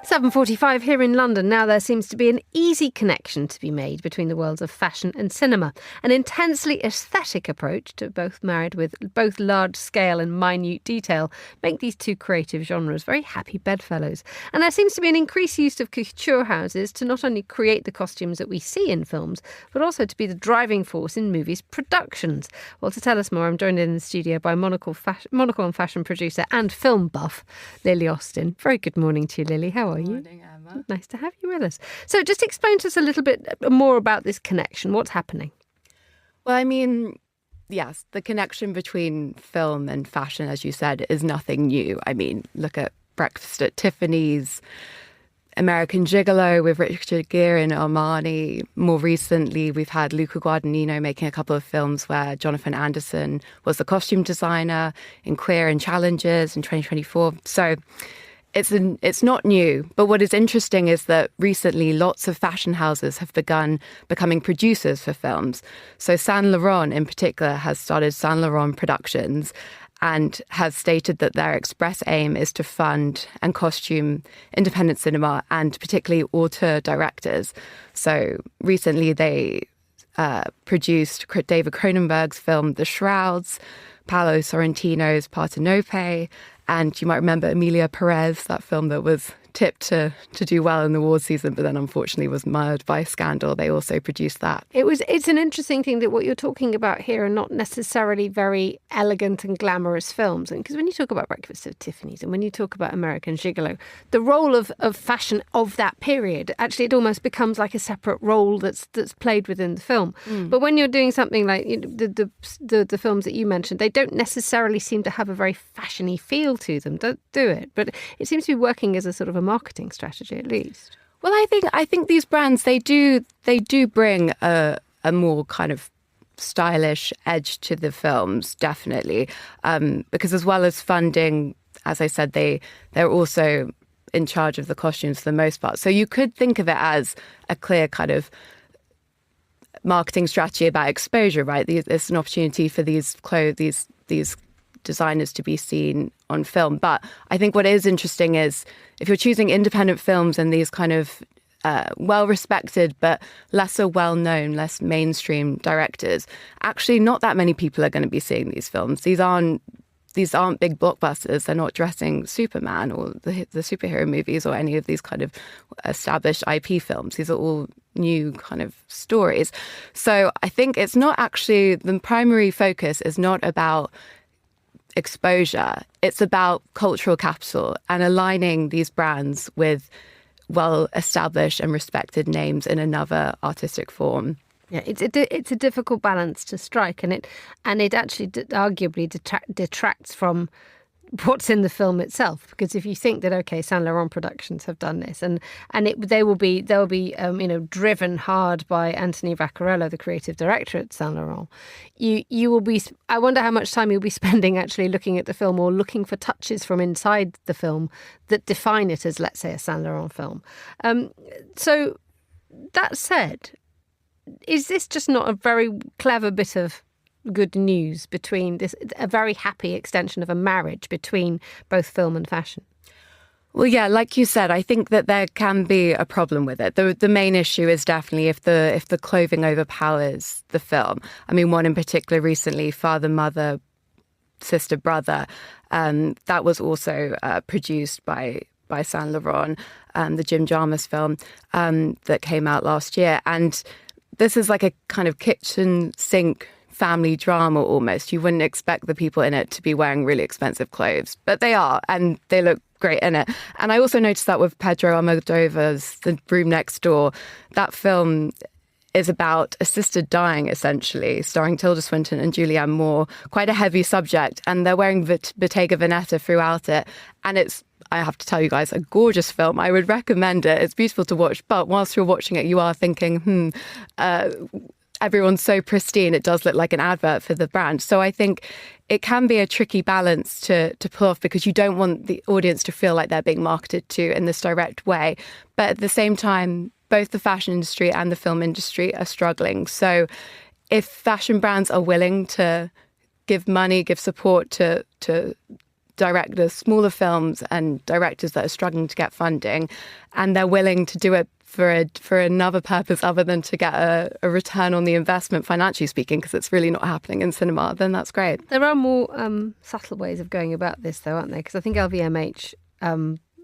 7:45 here in London. Now there seems to be an easy connection to be made between the worlds of fashion and cinema. An intensely aesthetic approach to both married with both large scale and minute detail make these two creative genres very happy bedfellows. And there seems to be an increased use of couture houses to not only create the costumes that we see in films, but also to be the driving force in movies' productions. Well, to tell us more, I'm joined in the studio by Monocle and fashion producer and film buff, Lily Austin. Very good morning to you, Lily. How are you? Good morning, Emma. Nice to have you with us. So just explain to us a little bit more about this connection. What's happening? Well, I mean, yes, the connection between film and fashion, as you said, is nothing new. I mean, look at Breakfast at Tiffany's, American Gigolo with Richard Gere and Armani. More recently, we've had Luca Guadagnino making a couple of films where Jonathan Anderson was the costume designer in Queer and Challenges in 2024. So it's not new, but what is interesting is that recently lots of fashion houses have begun becoming producers for films. So Saint Laurent in particular has started Saint Laurent Productions and has stated that their express aim is to fund and costume independent cinema and particularly auteur directors. So recently they produced David Cronenberg's film The Shrouds, Paolo Sorrentino's Partenope, and you might remember Emilia Perez, that film that was tipped to do well in the award season, but then unfortunately was mired by scandal. They also produced that. It's an interesting thing that what you're talking about here are not necessarily very elegant and glamorous films. And because when you talk about Breakfast at Tiffany's and when you talk about American Gigolo, the role of fashion of that period, actually it almost becomes like a separate role that's played within the film. But when you're doing something like the films that you mentioned, they don't necessarily seem to have a very fashion-y feel to them, do it? But it seems to be working as a sort of a marketing strategy, at least. Well, I think these brands they do bring a more kind of stylish edge to the films, definitely, because as well as funding, as I said, they're also in charge of the costumes for the most part. So you could think of it as a clear kind of marketing strategy about exposure, right? It's an opportunity for these designers to be seen on film. But I think what is interesting is if you're choosing independent films and these kind of well-respected but lesser well-known, less mainstream directors, actually not that many people are going to be seeing these films. These aren't big blockbusters. They're not dressing Superman or the superhero movies or any of these kind of established IP films. These are all new kind of stories. So I think it's not actually, the primary focus is not about exposure. It's about cultural capital and aligning these brands with well-established and respected names in another artistic form. Yeah, it's a difficult balance to strike, and it actually arguably detracts from what's in the film itself. Because if you think that Saint Laurent Productions have done this, and they'll be driven hard by Anthony Vaccarello, the creative director at Saint Laurent, you will be. I wonder how much time you'll be spending actually looking at the film or looking for touches from inside the film that define it as, let's say, a Saint Laurent film. So that said, is this just not a very clever bit of good news between this, a very happy extension of a marriage between both film and fashion? Well, yeah, like you said, I think that there can be a problem with it. The main issue is definitely if the clothing overpowers the film. I mean, one in particular recently, Father, Mother, Sister, Brother, that was also produced by Saint Laurent, the Jim Jarmusch film that came out last year. And this is like a kind of kitchen sink family drama almost. You wouldn't expect the people in it to be wearing really expensive clothes, but they are, and they look great in it. And I also noticed that with Pedro Almodovar's The Room Next Door, that film is about a sister dying, essentially, starring Tilda Swinton and Julianne Moore. Quite a heavy subject, and they're wearing Bottega Veneta throughout it. And it's, I have to tell you guys, a gorgeous film. I would recommend it. It's beautiful to watch, but whilst you're watching it, you are thinking, everyone's so pristine, it does look like an advert for the brand. So I think it can be a tricky balance to pull off, because you don't want the audience to feel like they're being marketed to in this direct way. But at the same time, both the fashion industry and the film industry are struggling. So if fashion brands are willing to give money, give support to directors, smaller films and directors that are struggling to get funding, and they're willing to do it for another purpose other than to get a return on the investment, financially speaking, because it's really not happening in cinema, then that's great. There are more subtle ways of going about this, though, aren't there? Because I think LVMH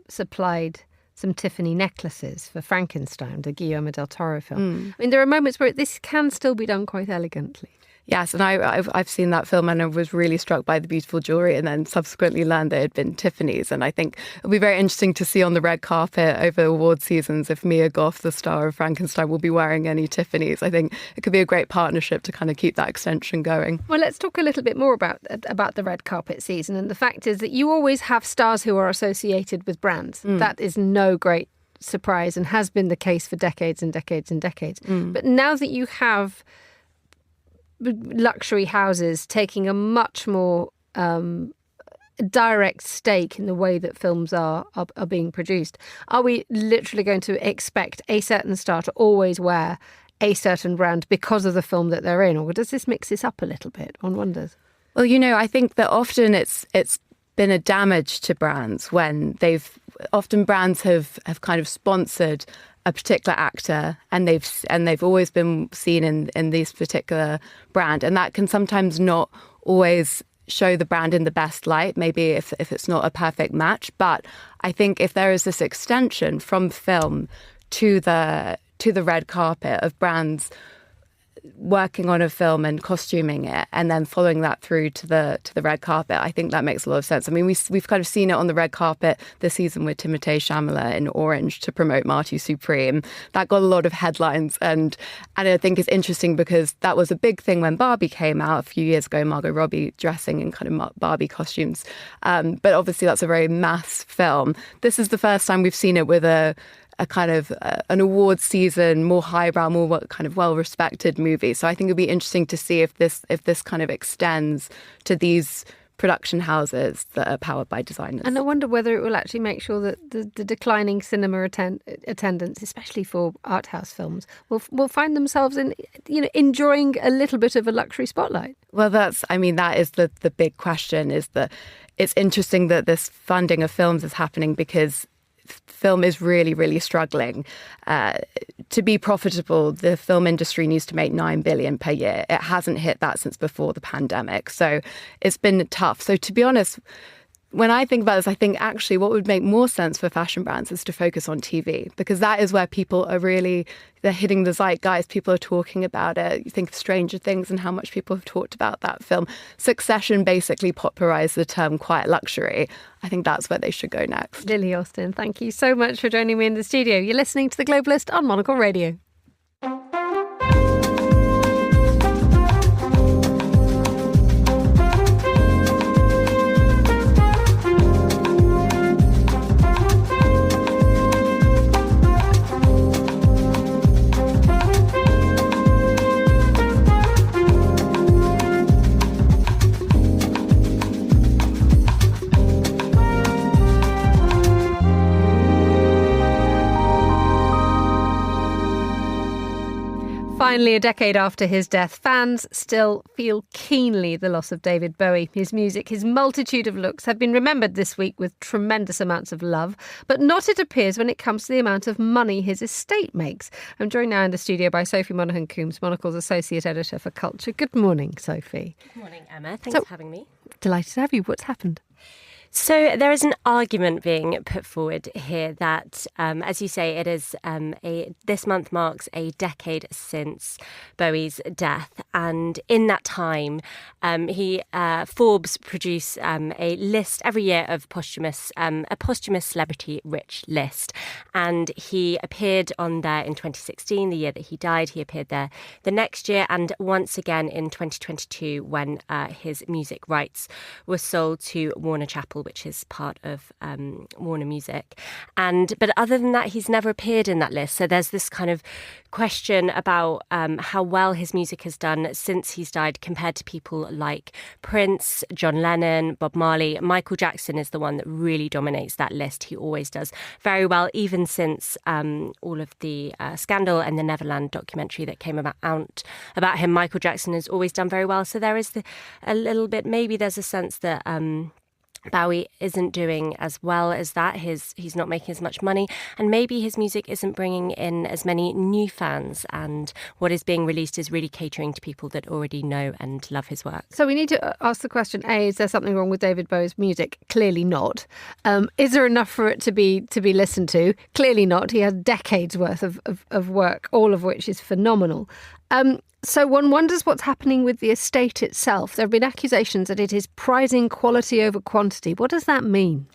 supplied some Tiffany necklaces for Frankenstein, the Guillermo del Toro film. I mean, there are moments where this can still be done quite elegantly. Yes, and I've seen that film and I was really struck by the beautiful jewellery, and then subsequently learned that it had been Tiffany's. And I think it'll be very interesting to see on the red carpet over award seasons if Mia Goth, the star of Frankenstein, will be wearing any Tiffany's. I think it could be a great partnership to kind of keep that extension going. Well, let's talk a little bit more about the red carpet season. And the fact is that you always have stars who are associated with brands. That is no great surprise and has been the case for decades and decades and decades. But now that you have luxury houses taking a much more direct stake in the way that films are being produced, are we literally going to expect a certain star to always wear a certain brand because of the film that they're in, or does this mix this up a little bit? One wonders. Well, you know, I think that often it's been a damage to brands when brands have kind of sponsored a particular actor, and they've always been seen in this particular brand, and that can sometimes not always show the brand in the best light, maybe if it's not a perfect match. But I think if there is this extension from film to the red carpet of brands working on a film and costuming it, and then following that through to the red carpet, I think that makes a lot of sense. I mean, we've kind of seen it on the red carpet this season with Timothée Chalamet in Orange to promote Marty Supreme. That got a lot of headlines, and I think it's interesting because that was a big thing when Barbie came out a few years ago, Margot Robbie dressing in kind of Barbie costumes. But obviously that's a very mass film. This is the first time we've seen it with a kind of an award season, more highbrow, more kind of well-respected movie. So I think it'll be interesting to see if this kind of extends to these production houses that are powered by designers. And I wonder whether it will actually make sure that the declining cinema attendance, especially for art house films, will find themselves enjoying a little bit of a luxury spotlight. Well, that is the big question. Is that it's interesting that this funding of films is happening because film is really, really struggling. To be profitable, the film industry needs to make $9 billion per year. It hasn't hit that since before the pandemic. So it's been tough. So to be honest, when I think about this, I think actually what would make more sense for fashion brands is to focus on TV, because that is where people are they're hitting the zeitgeist. People are talking about it. You think of Stranger Things and how much people have talked about that film. Succession basically popularized the term quiet luxury. I think that's where they should go next. Lily Austin, thank you so much for joining me in the studio. You're listening to The Globalist on Monocle Radio. Finally, a decade after his death, fans still feel keenly the loss of David Bowie. His music, his multitude of looks have been remembered this week with tremendous amounts of love, but not, it appears, when it comes to the amount of money his estate makes. I'm joined now in the studio by Sophie Monaghan-Coombs, Monocle's Associate Editor for Culture. Good morning, Sophie. Good morning, Emma. Thanks for having me. Delighted to have you. What's happened? So there is an argument being put forward here that, as you say, it is this month marks a decade since Bowie's death, and in that time, Forbes produce a list every year of a posthumous celebrity rich list, and he appeared on there in 2016, the year that he died. He appeared there the next year, and once again in 2022 when his music rights were sold to Warner Chappell, which is part of Warner Music. But other than that, he's never appeared in that list. So there's this kind of question about how well his music has done since he's died compared to people like Prince, John Lennon, Bob Marley. Michael Jackson is the one that really dominates that list. He always does very well, even since all of the scandal and the Neverland documentary that came about him. Michael Jackson has always done very well. So there is a little bit, maybe there's a sense that Bowie isn't doing as well as that. He's not making as much money, and maybe his music isn't bringing in as many new fans, and what is being released is really catering to people that already know and love his work. So we need to ask the question, A, is there something wrong with David Bowie's music? Clearly not. Is there enough for it to be listened to? Clearly not. He has decades worth of work, all of which is phenomenal. So one wonders what's happening with the estate itself. There have been accusations that it is prizing quality over quantity. What does that mean?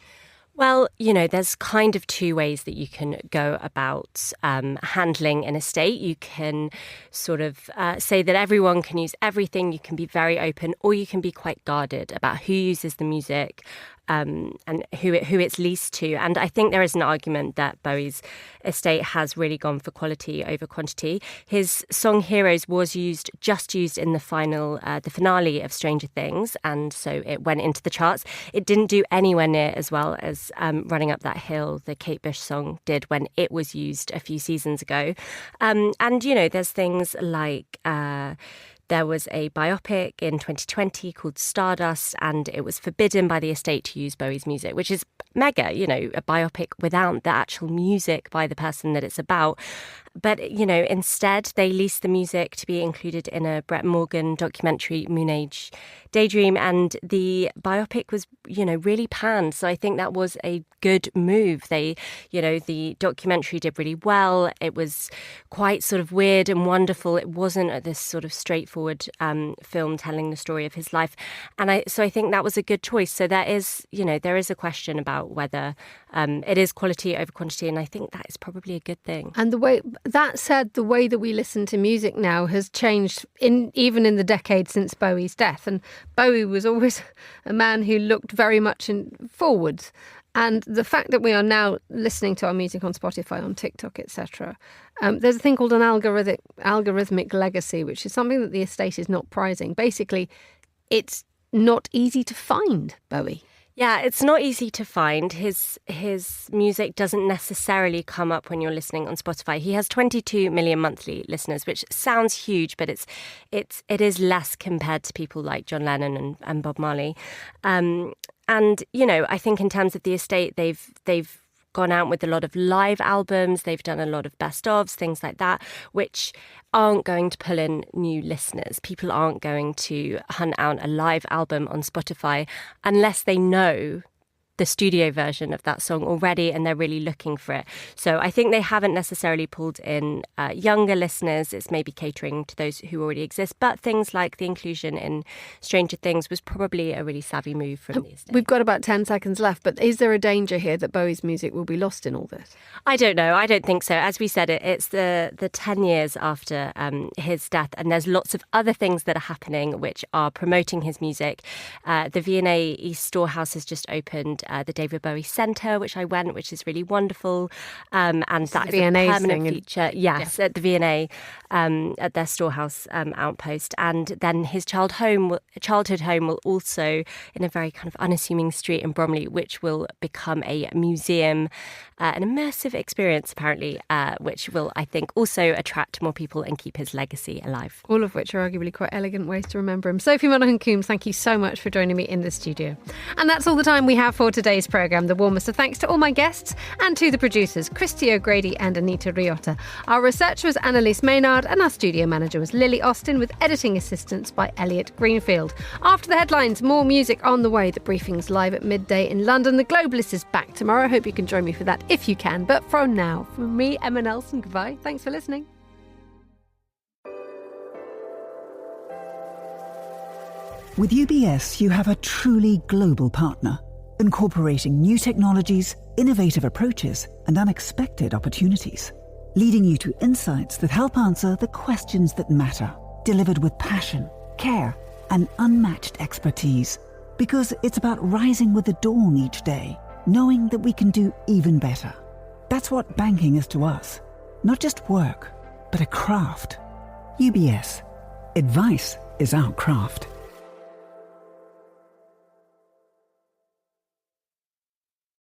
Well, there's kind of two ways that you can go about handling an estate. You can sort of say that everyone can use everything. You can be very open, or you can be quite guarded about who uses the music, and who it's leased to. And I think there is an argument that Bowie's estate has really gone for quality over quantity. His song Heroes was just used in the finale of Stranger Things, and so it went into the charts. It didn't do anywhere near as well as Running Up That Hill, the Kate Bush song, did when it was used a few seasons ago. And there's things like there was a biopic in 2020 called Stardust, and it was forbidden by the estate to use Bowie's music, which is mega, a biopic without the actual music by the person that it's about. But, instead they leased the music to be included in a Brett Morgan documentary, Moon Age Daydream, and the biopic was, really panned. So I think that was a good move. The documentary did really well. It was quite sort of weird and wonderful. It wasn't this sort of straightforward film telling the story of his life. And I think that was a good choice. So there is a question about whether it is quality over quantity, and I think that is probably a good thing. And that said, the way that we listen to music now has changed even in the decade since Bowie's death. And Bowie was always a man who looked very much forwards. And the fact that we are now listening to our music on Spotify, on TikTok, etc., there's a thing called an algorithmic legacy, which is something that the estate is not prizing. Basically, it's not easy to find Bowie. Yeah, it's not easy to find. His music doesn't necessarily come up when you're listening on Spotify. He has 22 million monthly listeners, which sounds huge, but it is less compared to people like John Lennon and Bob Marley. And I think in terms of the estate, they've gone out with a lot of live albums. They've done a lot of best-ofs, things like that, which aren't going to pull in new listeners. People aren't going to hunt out a live album on Spotify unless they know the studio version of that song already and they're really looking for it. So I think they haven't necessarily pulled in younger listeners. It's maybe catering to those who already exist. But things like the inclusion in Stranger Things was probably a really savvy move from the estate. We've got about 10 seconds left, but is there a danger here that Bowie's music will be lost in all this? I don't know. I don't think so. As we said, it's the 10 years after his death, and there's lots of other things that are happening which are promoting his music. The V&A East Storehouse has just opened the David Bowie Centre, which I went, which is really wonderful. And that is a permanent feature. Yes, at the V&A, at their Storehouse outpost. And then his childhood home will also, in a very kind of unassuming street in Bromley, which will become a museum, an immersive experience, apparently, which will, I think, also attract more people and keep his legacy alive. All of which are arguably quite elegant ways to remember him. Sophie Monaghan-Coombs, thank you so much for joining me in the studio. And that's all the time we have for today's programme. The warmest of thanks to all my guests and to the producers, Christy O'Grady and Anita Riotta. Our researcher was Annalise Maynard and our studio manager was Lily Austin, with editing assistance by Elliot Greenfield. After the headlines, more music on the way. The briefing's live at midday in London. The Globalist is back tomorrow. I hope you can join me for that if you can. But for now, from me, Emma Nelson, goodbye. Thanks for listening. With UBS, you have a truly global partner, incorporating new technologies, innovative approaches, and unexpected opportunities, leading you to insights that help answer the questions that matter, delivered with passion, care, and unmatched expertise. Because it's about rising with the dawn each day, knowing that we can do even better. That's what banking is to us. Not just work, but a craft. UBS. Advice is our craft.